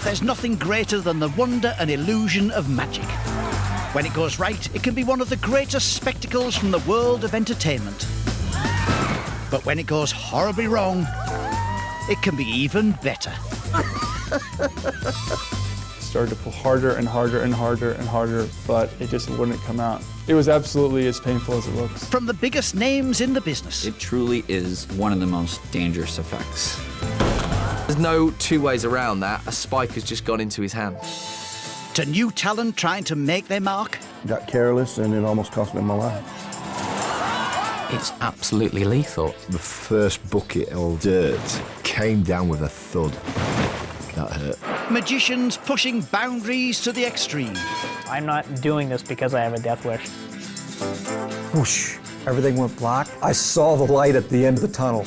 There's nothing greater than the wonder and illusion of magic. When it goes right, it can be one of the greatest spectacles from the world of entertainment. But when it goes horribly wrong, it can be even better. Started to pull harder and harder and harder and harder, but it just wouldn't come out. It was absolutely as painful as it looks. From the biggest names in the business. It truly is one of the most dangerous effects. There's no two ways around that. A spike has just gone into his hand. To new talent trying to make their mark. Got careless and it almost cost me my life. It's absolutely lethal. The first bucket of dirt came down with a thud. That hurt. Magicians pushing boundaries to the extreme. I'm not doing this because I have a death wish. Whoosh, everything went black. I saw the light at the end of the tunnel.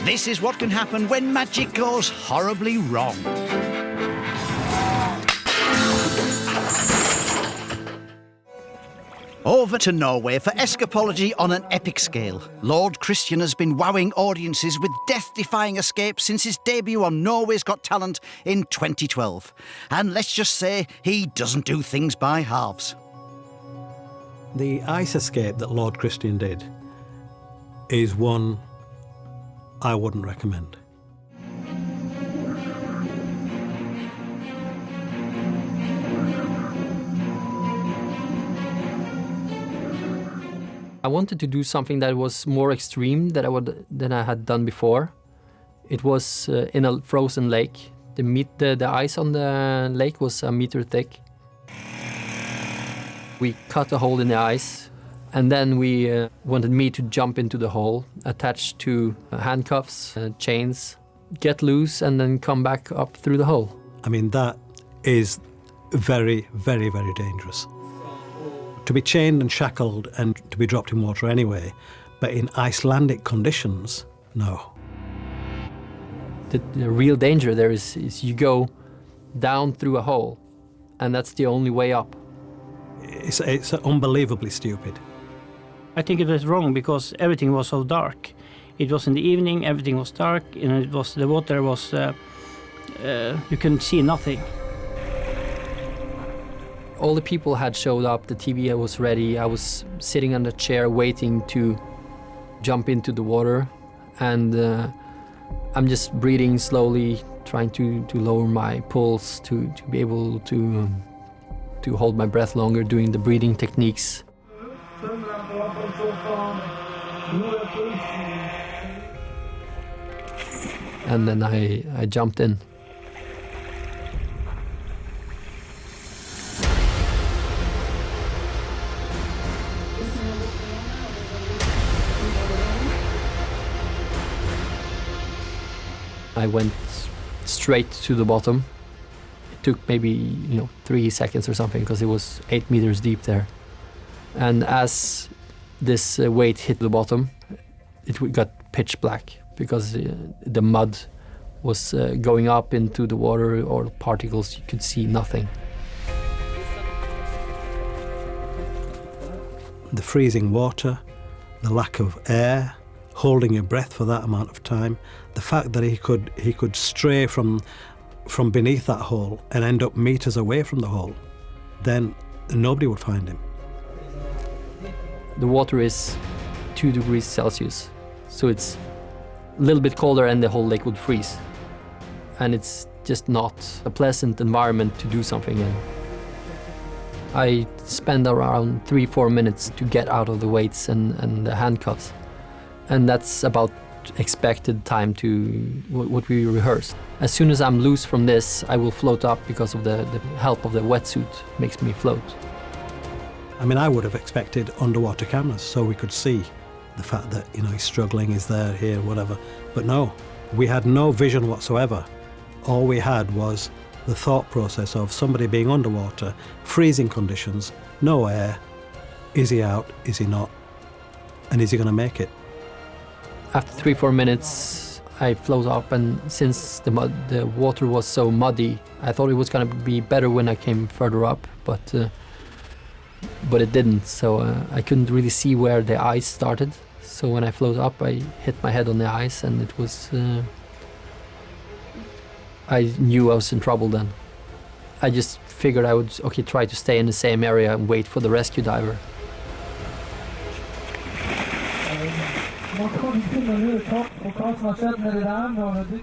This is what can happen when magic goes horribly wrong. Over to Norway for escapology on an epic scale. Lord Christian has been wowing audiences with death-defying escapes since his debut on Norway's Got Talent in 2012. And let's just say he doesn't do things by halves. The ice escape that Lord Christian did is one I wouldn't recommend. I wanted to do something that was more extreme than I had done before. It was in a frozen lake. The ice on the lake was a meter thick. We cut a hole in the ice, and then we wanted me to jump into the hole, attached to handcuffs, chains, get loose, and then come back up through the hole. I mean, that is very, very, very dangerous. To be chained and shackled and to be dropped in water anyway, but in Icelandic conditions, no. The real danger there is you go down through a hole, and that's the only way up. It's unbelievably stupid. I think it was wrong because everything was so dark. It was in the evening, everything was dark, and the water was, you couldn't see nothing. All the people had showed up, the TV was ready, I was sitting on the chair waiting to jump into the water, and I'm just breathing slowly, trying to lower my pulse, to be able to hold my breath longer, doing the breathing techniques. And then I jumped in. I went straight to the bottom. It took maybe 3 seconds or something because it was 8 meters deep there. And as this weight hit the bottom, it got pitch black because the mud was going up into the water, or particles. You could see nothing. The freezing water, the lack of air, holding your breath for that amount of time, the fact that he could stray from beneath that hole and end up meters away from the hole, then nobody would find him. The water is 2 degrees Celsius, so it's a little bit colder and the whole lake would freeze. And it's just not a pleasant environment to do something in. I spent around 3-4 minutes to get out of the weights and the handcuffs. And that's about expected time to what we rehearsed. As soon as I'm loose from this, I will float up because of the help of the wetsuit makes me float. I mean, I would have expected underwater cameras so we could see the fact that, he's struggling, he's there, here, whatever. But no, we had no vision whatsoever. All we had was the thought process of somebody being underwater, freezing conditions, no air. Is he out? Is he not? And is he going to make it? After 3-4 minutes, I float up, and since the water was so muddy, I thought it was going to be better when I came further up, but it didn't. So I couldn't really see where the ice started. So when I float up, I hit my head on the ice, and it was I knew I was in trouble then. I just figured I would, try to stay in the same area and wait for the rescue diver.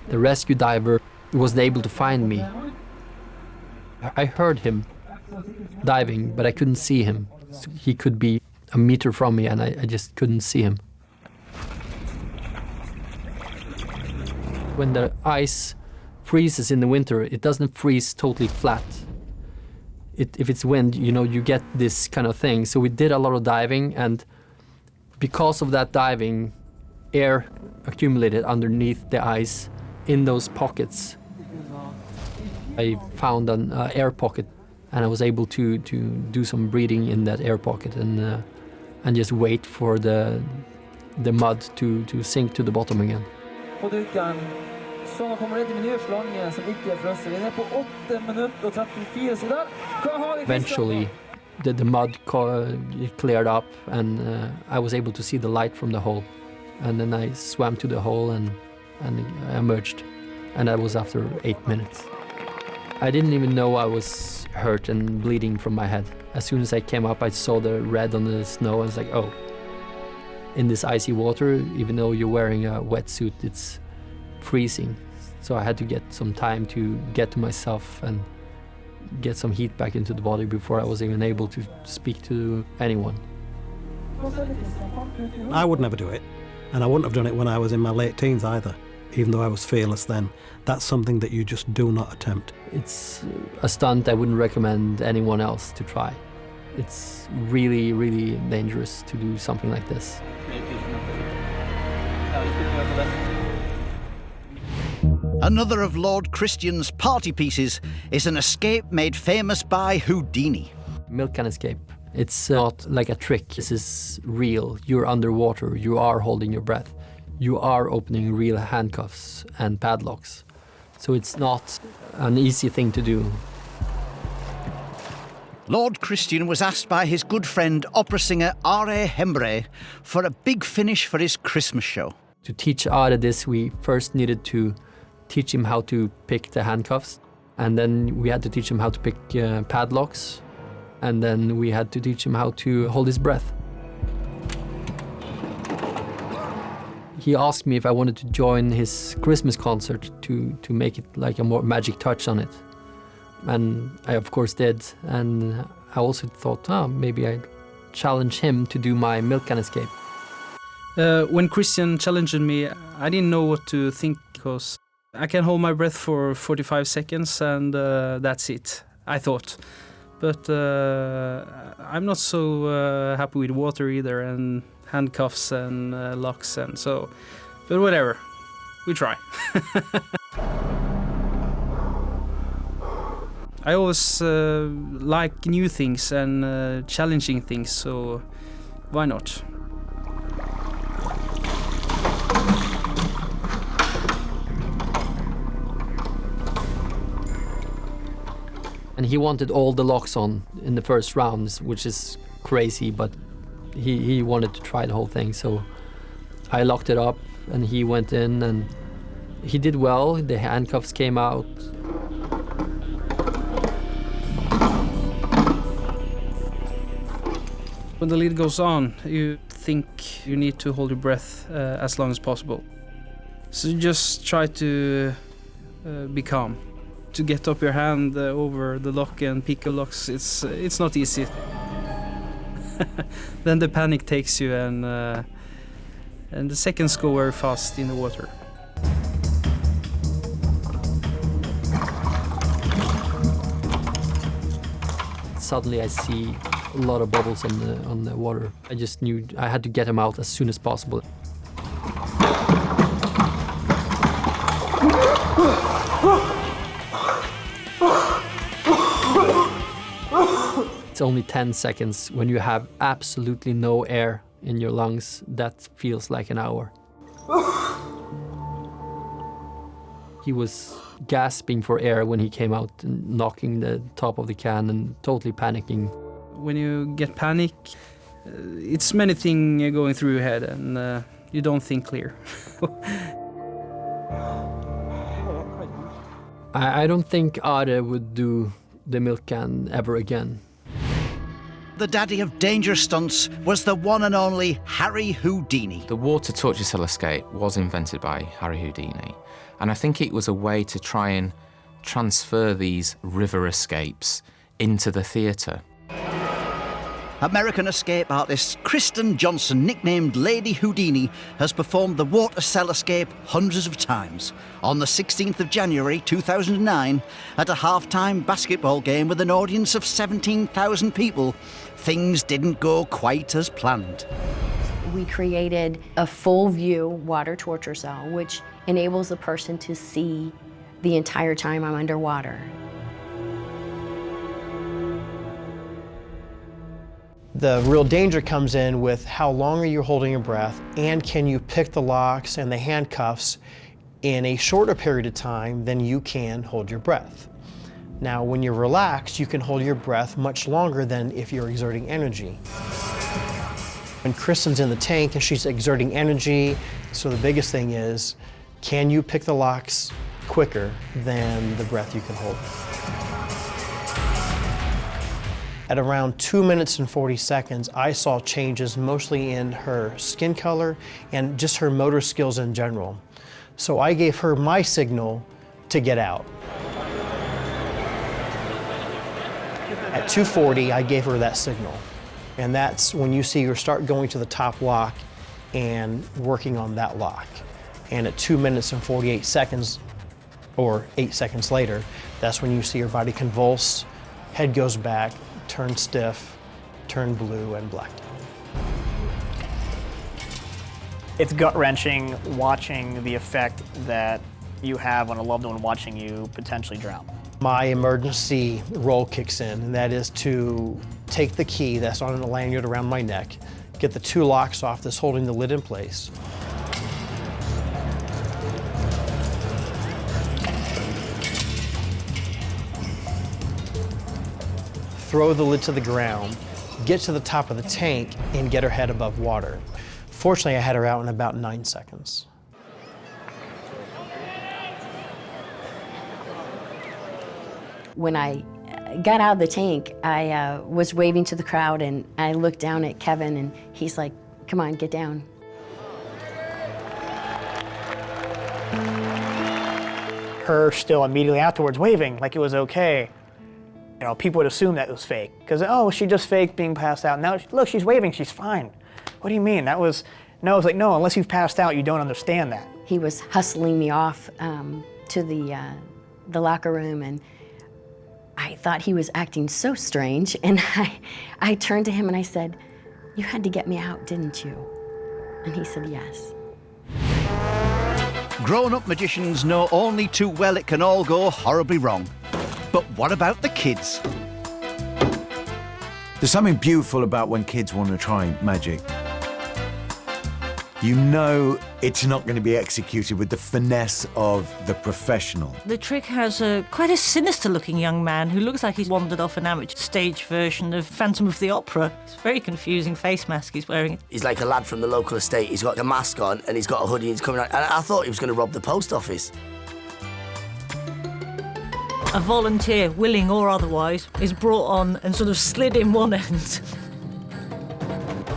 The rescue diver wasn't able to find me. I heard him diving, but I couldn't see him. So he could be a meter from me, and I just couldn't see him. When the ice freezes in the winter, it doesn't freeze totally flat. If it's wind, you get this kind of thing. So we did a lot of diving, and because of that diving, air accumulated underneath the ice in those pockets. I found an air pocket, and I was able to do some breathing in that air pocket and just wait for the mud to sink to the bottom again. Eventually, the mud cleared up, and I was able to see the light from the hole. And then I swam to the hole and I emerged. And that was after 8 minutes. I didn't even know I was hurt and bleeding from my head. As soon as I came up, I saw the red on the snow. I was like, oh. In this icy water, even though you're wearing a wetsuit, it's freezing. So I had to get some time to get to myself and get some heat back into the body before I was even able to speak to anyone. I would never do it, and I wouldn't have done it when I was in my late teens either, even though I was fearless then. That's something that you just do not attempt. It's a stunt I wouldn't recommend anyone else to try. It's really, really dangerous to do something like this. Another of Lord Christian's party pieces is an escape made famous by Houdini. Milk can escape. It's not like a trick. This is real. You're underwater. You are holding your breath. You are opening real handcuffs and padlocks. So it's not an easy thing to do. Lord Christian was asked by his good friend, opera singer Are Hembre, for a big finish for his Christmas show. To teach Are this, we first needed to teach him how to pick the handcuffs, and then we had to teach him how to pick padlocks, and then we had to teach him how to hold his breath. He asked me if I wanted to join his Christmas concert to make it like a more magic touch on it. And I of course did, and I also thought, maybe I'd challenge him to do my milk can escape. When Christian challenged me, I didn't know what to think, because I can hold my breath for 45 seconds and that's it, I thought. But I'm not so happy with water either, and handcuffs and locks, and so, but whatever, we try. I always like new things and challenging things, so why not? And he wanted all the locks on in the first rounds, which is crazy, but he wanted to try the whole thing. So I locked it up and he went in and he did well. The handcuffs came out. When the lid goes on, you think you need to hold your breath as long as possible. So you just try to be calm. To get up your hand over the lock and pick your locks, it's not easy. Then the panic takes you, and the seconds go very fast in the water. Suddenly I see a lot of bubbles on the water. I just knew I had to get him out as soon as possible. It's only 10 seconds. When you have absolutely no air in your lungs, that feels like an hour. He was gasping for air when he came out and knocking the top of the can and totally panicking. When you get panic, it's many things going through your head, and you don't think clear. I don't think Are would do the milk can ever again. The daddy of dangerous stunts was the one and only Harry Houdini. The water torture cell escape was invented by Harry Houdini, and I think it was a way to try and transfer these river escapes into the theatre. American escape artist Kristen Johnson, nicknamed Lady Houdini, has performed the water cell escape hundreds of times. On the 16th of January 2009, at a half-time basketball game with an audience of 17,000 people, things didn't go quite as planned. We created a full view water torture cell, which enables the person to see the entire time I'm underwater. The real danger comes in with how long are you holding your breath, and can you pick the locks and the handcuffs in a shorter period of time than you can hold your breath. Now, when you're relaxed, you can hold your breath much longer than if you're exerting energy. When Kristen's in the tank and she's exerting energy, so the biggest thing is, can you pick the locks quicker than the breath you can hold? At around 2 minutes and 40 seconds, I saw changes mostly in her skin color and just her motor skills in general. So I gave her my signal to get out. At 2:40, I gave her that signal. And that's when you see her start going to the top lock and working on that lock. And at 2 minutes and 48 seconds, or 8 seconds later, that's when you see her body convulse, head goes back, turn stiff, turn blue, and blacked out. It's gut-wrenching watching the effect that you have on a loved one watching you potentially drown. My emergency role kicks in, and that is to take the key that's on a lanyard around my neck, get the 2 locks off that's holding the lid in place, throw the lid to the ground, get to the top of the tank, and get her head above water. Fortunately, I had her out in about 9 seconds. When I got out of the tank, I was waving to the crowd, and I looked down at Kevin, and he's like, "Come on, get down." Her still immediately afterwards waving like it was okay. You know, people would assume that it was fake because, oh, she just faked being passed out. Now, look, she's waving, she's fine. What do you mean? That was, no, it's like, no, unless you've passed out, you don't understand that. He was hustling me off to the locker room, and I thought he was acting so strange, and I turned to him and I said, "You had to get me out, didn't you?" And he said, "Yes." Grown-up magicians know only too well it can all go horribly wrong. But what about the kids? There's something beautiful about when kids want to try magic. You know it's not going to be executed with the finesse of the professional. The trick has quite a sinister-looking young man who looks like he's wandered off an amateur stage version of Phantom of the Opera. It's a very confusing face mask he's wearing. He's like a lad from the local estate. He's got a mask on and he's got a hoodie and he's coming out. And I thought he was going to rob the post office. A volunteer, willing or otherwise, is brought on and sort of slid in one end.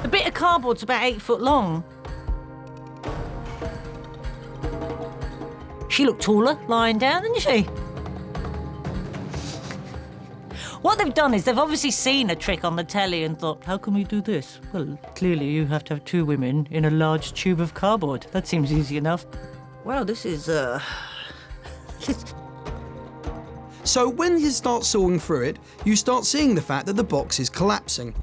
The bit of cardboard's about 8 foot long. She looked taller lying down, didn't she? What they've done is they've obviously seen a trick on the telly and thought, how can we do this? Well, clearly you have to have 2 women in a large tube of cardboard. That seems easy enough. Well, this is, So when you start sawing through it, you start seeing the fact that the box is collapsing.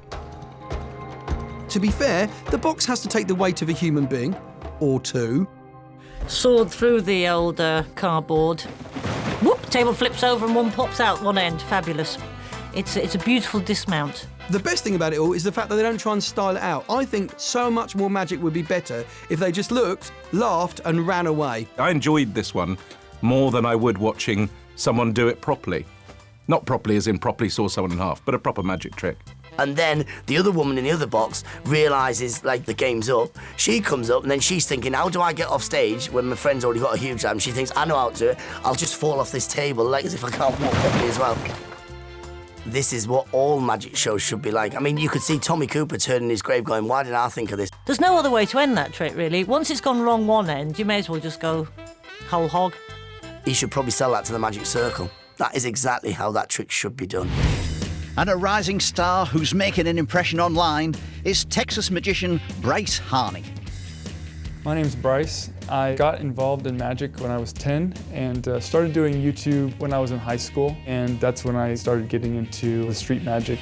To be fair, the box has to take the weight of a human being, or 2. Sawed through the old cardboard. Whoop, table flips over and one pops out one end. Fabulous. It's a beautiful dismount. The best thing about it all is the fact that they don't try and style it out. I think so much more magic would be better if they just looked, laughed and ran away. I enjoyed this one more than I would watching someone do it properly. Not properly as in properly saw someone in half, but a proper magic trick. And then the other woman in the other box realises, like, the game's up. She comes up, and then she's thinking, how do I get off stage when my friend's already got a huge jam? She thinks, I know how to do it. I'll just fall off this table, like as if I can't walk properly as well. This is what all magic shows should be like. I mean, you could see Tommy Cooper turning his grave going, why didn't I think of this? There's no other way to end that trick, really. Once it's gone wrong one end, you may as well just go whole hog. He should probably sell that to the Magic Circle. That is exactly how that trick should be done. And a rising star who's making an impression online is Texas magician Bryce Harney. My name's Bryce. I got involved in magic when I was 10 and started doing YouTube when I was in high school, and that's when I started getting into the street magic.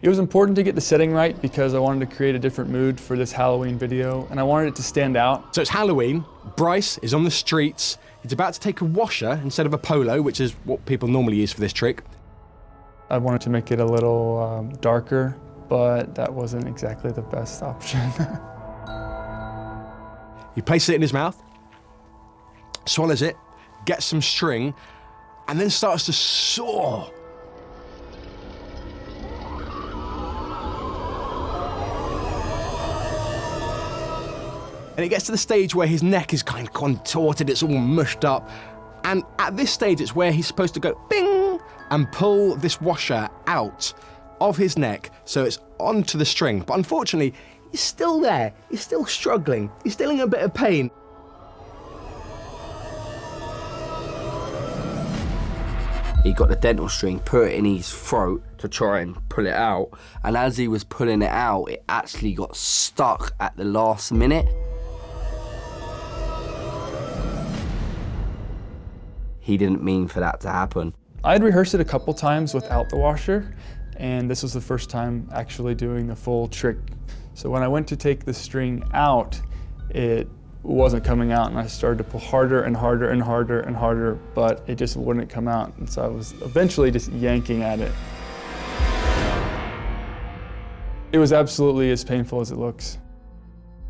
It was important to get the setting right because I wanted to create a different mood for this Halloween video, and I wanted it to stand out. So it's Halloween, Bryce is on the streets, he's about to take a washer instead of a polo, which is what people normally use for this trick. I wanted to make it a little darker, but that wasn't exactly the best option. He places it in his mouth, swallows it, gets some string, and then starts to saw. And it gets to the stage where his neck is kind of contorted, it's all mushed up. And at this stage, it's where he's supposed to go bing and pull this washer out of his neck so it's onto the string. But unfortunately, he's still there. He's still struggling. He's still in a bit of pain. He got the dental string, put it in his throat to try and pull it out. And as he was pulling it out, it actually got stuck at the last minute. He didn't mean for that to happen. I'd rehearsed it a couple times without the washer, and this was the first time actually doing the full trick. So when I went to take the string out, it wasn't coming out, and I started to pull harder and harder and harder and harder, but it just wouldn't come out. And so I was eventually just yanking at it. It was absolutely as painful as it looks.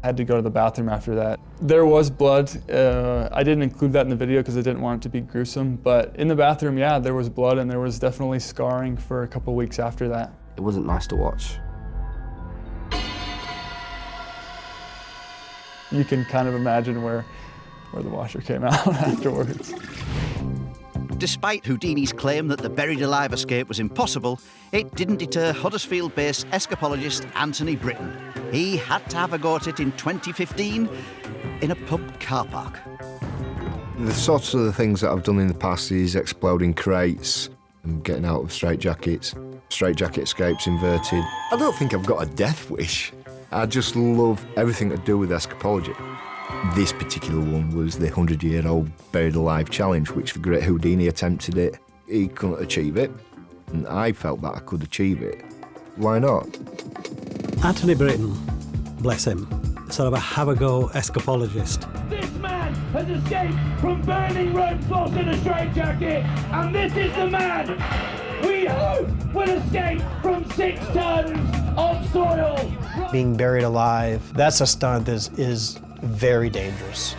I had to go to the bathroom after that. There was blood. I didn't include that in the video because I didn't want it to be gruesome, but in the bathroom, yeah, there was blood, and there was definitely scarring for a couple weeks after that. It wasn't nice to watch. You can kind of imagine where the washer came out afterwards. Despite Houdini's claim that the buried alive escape was impossible, it didn't deter Huddersfield-based escapologist Anthony Britton. He had to have a go at it in 2015 in a pub car park. The sorts of the things that I've done in the past is exploding crates and getting out of straitjackets, straitjacket escapes inverted. I don't think I've got a death wish. I just love everything to do with escapology. This particular one was the 100-year-old buried alive challenge, which the great Houdini attempted it. He couldn't achieve it, and I felt that I could achieve it. Why not? Anthony Britton, bless him, sort of a have-a-go escapologist. This man has escaped from burning ropes lost in a straitjacket, and this is the man we hope will escape from 6 tons of soil. Being buried alive, that's a stunt that is very dangerous.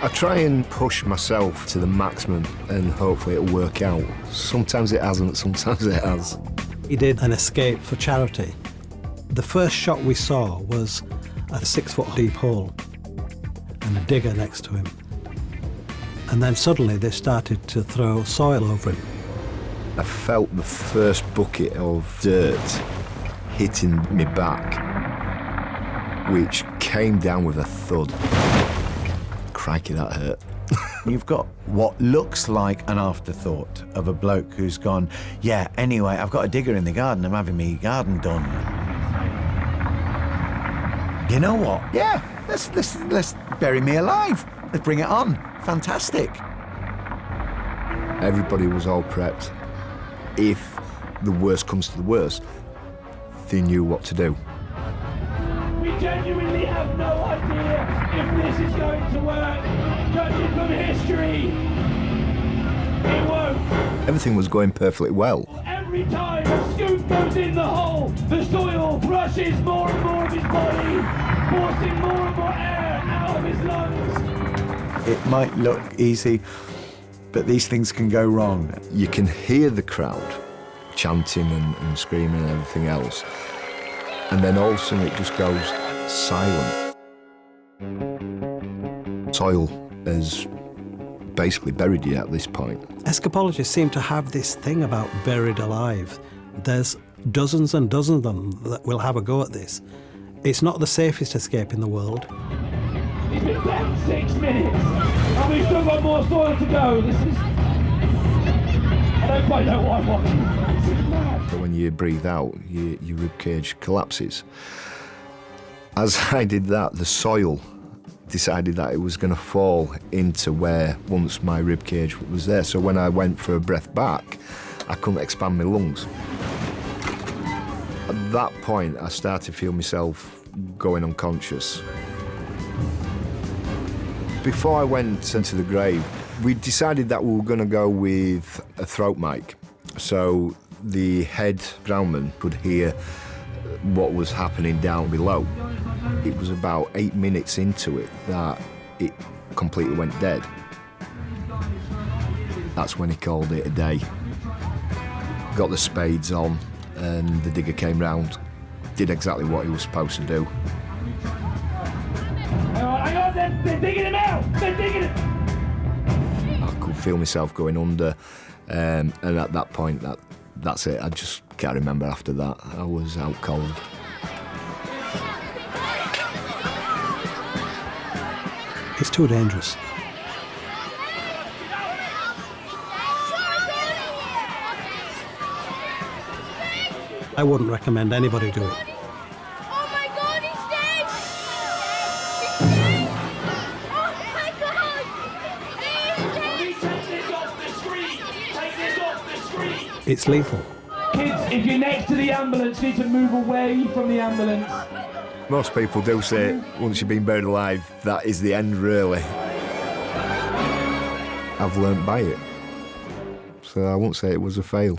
I try and push myself to the maximum, and hopefully it'll work out. Sometimes it hasn't, sometimes it has. He did an escape for charity. The first shot we saw was a 6-foot deep hole and a digger next to him. And then suddenly they started to throw soil over him. I felt the first bucket of dirt hitting me back, which came down with a thud. Crikey, that hurt. You've got what looks like an afterthought of a bloke who's gone, yeah, anyway, I've got a digger in the garden, I'm having my garden done. You know what? Yeah, let's bury me alive. Let's bring it on. Fantastic. Everybody was all prepped. If the worst comes to the worst, they knew what to do. We genuinely have no idea if this is going to work. Judging from history, it won't. Everything was going perfectly well. Every time a scoop goes in the hole, the soil rushes more and more of his body, forcing more and more air out of his lungs. It might look easy, but these things can go wrong. You can hear the crowd chanting and screaming and everything else, and then all of a sudden it just goes silent. Soil has basically buried you at this point. Escapologists seem to have this thing about buried alive. There's dozens and dozens of them that will have a go at this. It's not the safest escape in the world. It's been down 6 minutes, and we've still got more soil to go. This is... I don't quite know what I'm watching. This is mad. But when you breathe out, your rib cage collapses. As I did that, the soil decided that it was going to fall into where once my rib cage was there. So when I went for a breath back, I couldn't expand my lungs. At that point, I started to feel myself going unconscious. Before I went into the grave, we decided that we were going to go with a throat mic. So the head groundman could hear what was happening down below. It was about 8 minutes into it that it completely went dead. That's when he called it a day. Got the spades on, and the digger came round, did exactly what he was supposed to do. Hang on, they're digging him out! They're digging him! I could feel myself going under, and at that point, that's it. I just can't remember after that. I was out cold. It's too dangerous. I wouldn't recommend anybody do it. Oh my God, he's dead! He's dead! Oh my God! He's dead! Take this off the screen! Take this off the screen! It's lethal. Kids, if you're next to the ambulance, you need to move away from the ambulance. Most people do say, once you've been buried alive, that is the end, really. I've learnt by it. So I won't say it was a fail.